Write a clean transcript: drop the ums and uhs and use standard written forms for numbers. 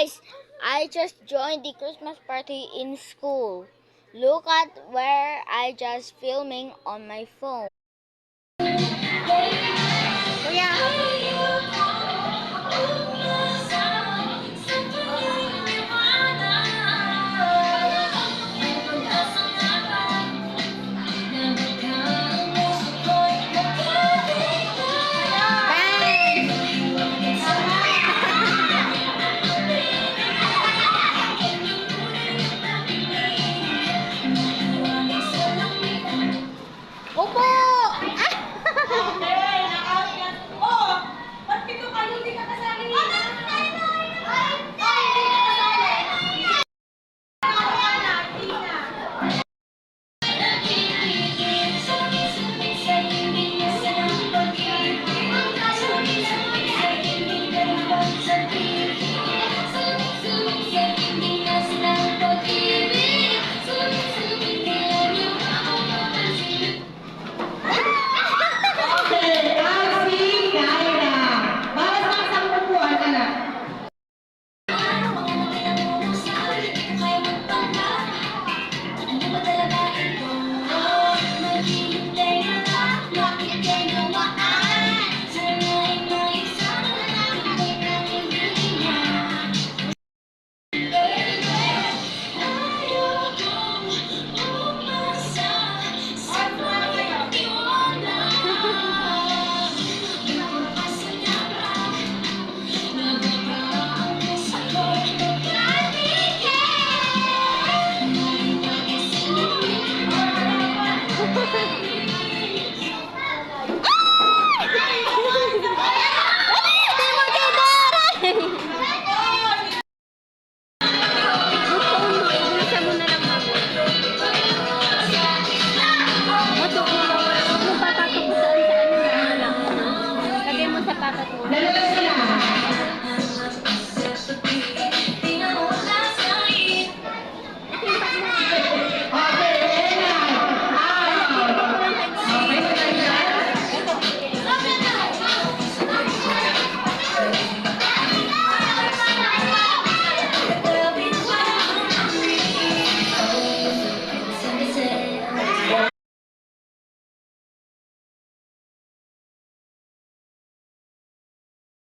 Guys, I just joined the Christmas party in school. Look at where I just filming on my phone. Kuya. Opo! Ba't pito kayo hindi ka kasali? Lagay mo sa papat mo.